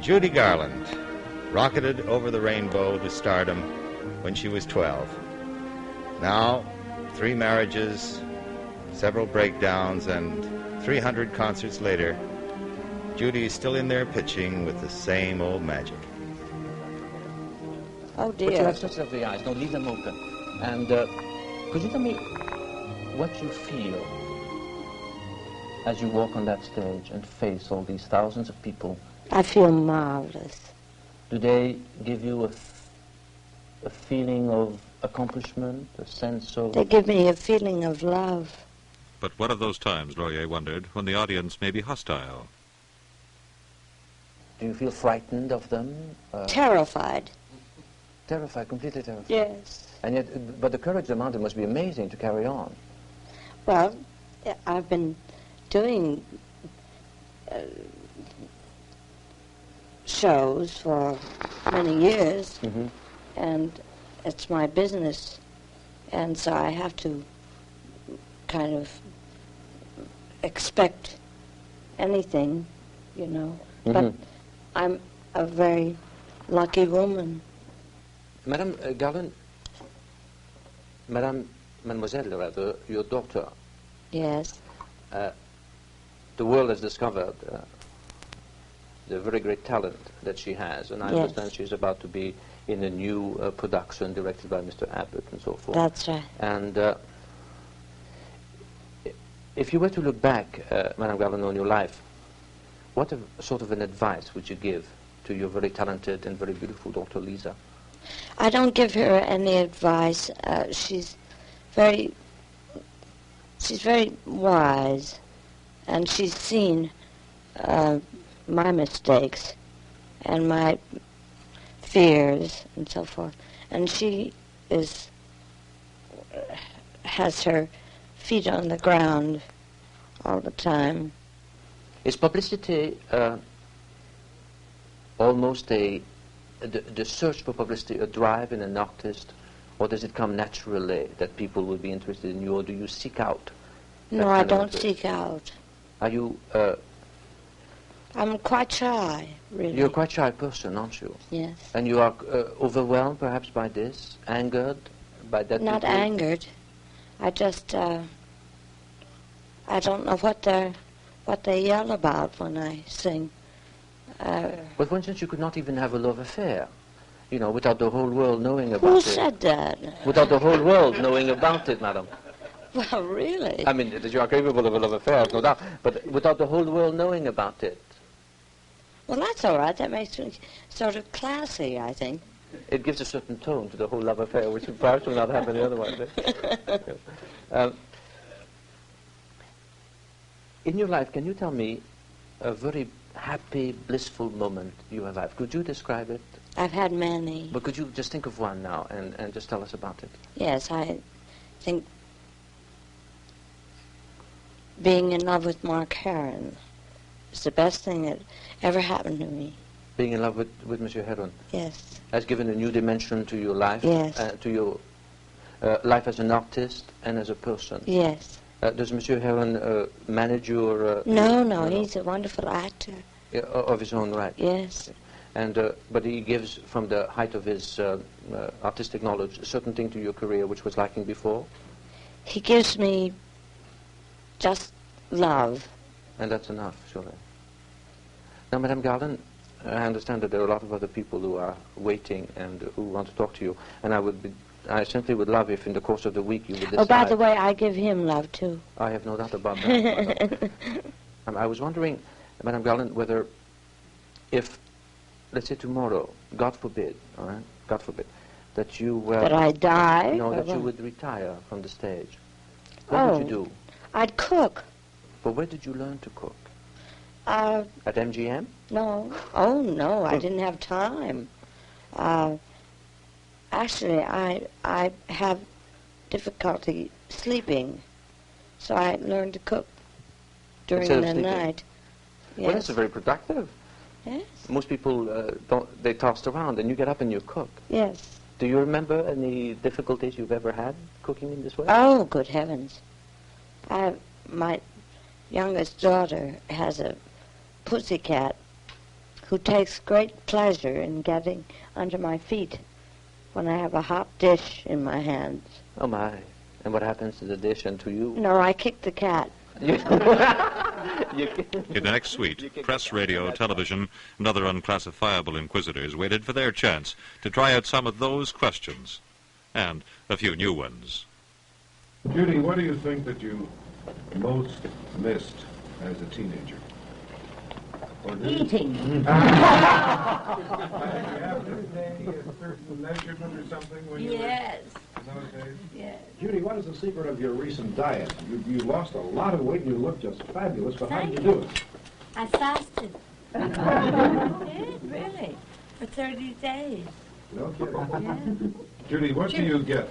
Judy Garland rocketed over the rainbow to stardom when she was 12. Now, 3 marriages, several breakdowns, and 300 concerts later, Judy is still in there pitching with the same old magic. Oh, dear. But you have such lovely eyes. No, leave them open. And could you tell me what you feel as you walk on that stage and face all these thousands of people? I feel marvelous. Do they give you a feeling of accomplishment, a sense of... They give me a feeling of love. But what of those times, Laurier wondered, when the audience may be hostile? Do you feel frightened of them? Terrified. Terrified, completely terrified? Yes. And yet, but the courage demanded must be amazing to carry on. Well, I've been doing shows for many years, and it's my business, and so I have to kind of expect anything, you know. But I'm a very lucky woman. Madame Garland, Mademoiselle, rather, your daughter. Yes. The world has discovered the very great talent that she has, and I understand she's about to be in a new production directed by Mr. Abbott and so forth. That's right. And if you were to look back, Madame Garland, on your life, what sort of an advice would you give to your very talented and very beautiful daughter, Lisa? I don't give her any advice. She's very wise, and she's seen my mistakes and my fears and so forth. And she has her feet on the ground all the time. Is publicity almost the search for publicity a drive in an artist, or does it come naturally that people will be interested in you, or do you seek out? No, I don't seek out. Are you... I'm quite shy, really. You're a quite shy person, aren't you? Yes. And you are overwhelmed, perhaps, by this? Angered by that? Not angered. I just... I don't know what they yell about when I sing. But for instance, you could not even have a love affair, you know, without the whole world knowing about it. Who said that? Without the whole world knowing about it, madam. Well, really? I mean, that you are capable of a love affair, no doubt, but without the whole world knowing about it. Well, that's all right. That makes me sort of classy, I think. It gives a certain tone to the whole love affair, which perhaps will not happen otherwise. In your life, can you tell me a very happy, blissful moment you have had? Could you describe it? I've had many. But could you just think of one now and just tell us about it? Yes, I think being in love with Mark Heron is the best thing that ever happened to me. Being in love with Monsieur Heron? Yes. Has given a new dimension to your life? Yes. To your life as an artist and as a person? Yes. Does Monsieur Heron manage your... No, he's a wonderful actor. Of his own right? Yes. And but he gives, from the height of his artistic knowledge, a certain thing to your career which was lacking before? He gives me just love. And that's enough, surely. Now, Madame Garland, I understand that there are a lot of other people who are waiting and who want to talk to you, and I simply would love if in the course of the week you would decide... Oh, by the way, I give him love, too. I have no doubt about that. I was wondering, Madame Garland, whether if, let's say tomorrow, God forbid, all right, God forbid, that you... that I die? No, that you would retire from the stage. What would you do? I'd cook. But where did you learn to cook? At MGM? No. Oh, no, I didn't have time. Actually, I have difficulty sleeping, so I learned to cook during the night. Yes. Well, that's very productive. Yes. Most people they tossed around, and you get up and you cook. Yes. Do you remember any difficulties you've ever had cooking in this way? Oh, good heavens. My youngest daughter has a pussycat who takes great pleasure in getting under my feet when I have a hot dish in my hands. Oh, my. And what happens to the dish and to you? No, I kick the cat. In the next suite, press, radio, television, and other unclassifiable inquisitors waited for their chance to try out some of those questions, and a few new ones. Judy, what do you think that you most missed as a teenager? Eating. Did you have to pay a certain measurement or something when you Yes. were in those days? Yes. Judy, what is the secret of your recent diet? You lost a lot of weight and you look just fabulous, but how did you do it? I fasted. I did, really. For 30 days. No kidding. Yeah. Judy, what do you get?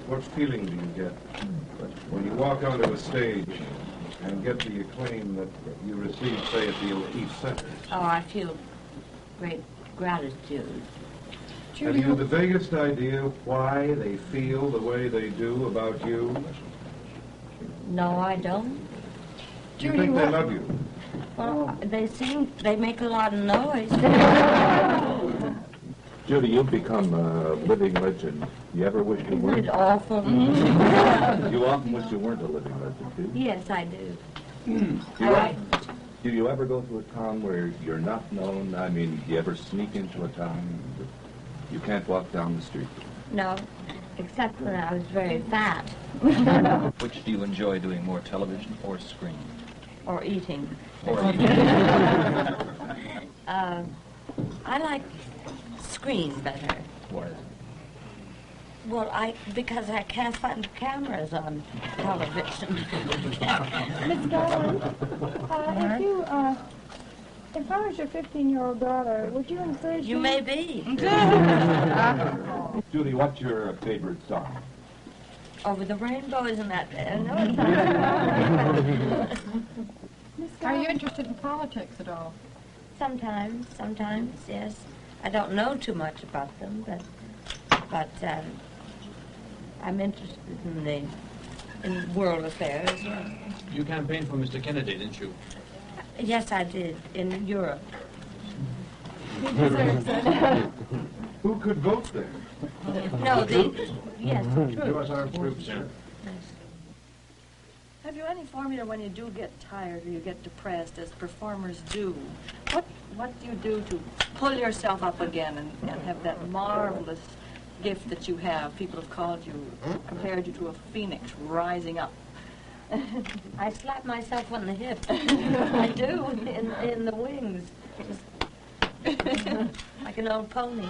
What feeling do you get when you walk onto a stage and get the acclaim that you receive, say, at the O'Keefe Center? Oh, I feel great gratitude. Have you the vaguest idea why they feel the way they do about you? No, I don't. Do you think they love you? Well, they make a lot of noise. Judy, you've become a living legend. You ever wish you Isn't weren't? it awful? You often wish you weren't a living legend, do you? Yes, I do. Do you ever go to a town where you're not known? I mean, do you ever sneak into a town that you can't walk down the street? No, except when I was very fat. Which do you enjoy doing more, television or screen? Or eating. Or eating? I like screen better. Why? Well, because I can't find cameras on television. Miss Garland, if I was your 15-year-old daughter, would you encourage me? You may be. Judy, what's your favorite song? Over the rainbow, isn't that? No, it's not. Are you interested in politics at all? Sometimes, yes. I don't know too much about them, but I'm interested in world affairs. Yes. You campaigned for Mr. Kennedy, didn't you? Yes, I did in Europe. He deserves it. Who could vote there? No, yes, the troops. U.S. Armed Troops, sir. Have you any formula when you do get tired or you get depressed, as performers do? What do you do to pull yourself up again and have that marvelous gift that you have? People have called you, compared you to a phoenix rising up. I slap myself on the hip. I do, in the wings. Just like an old pony.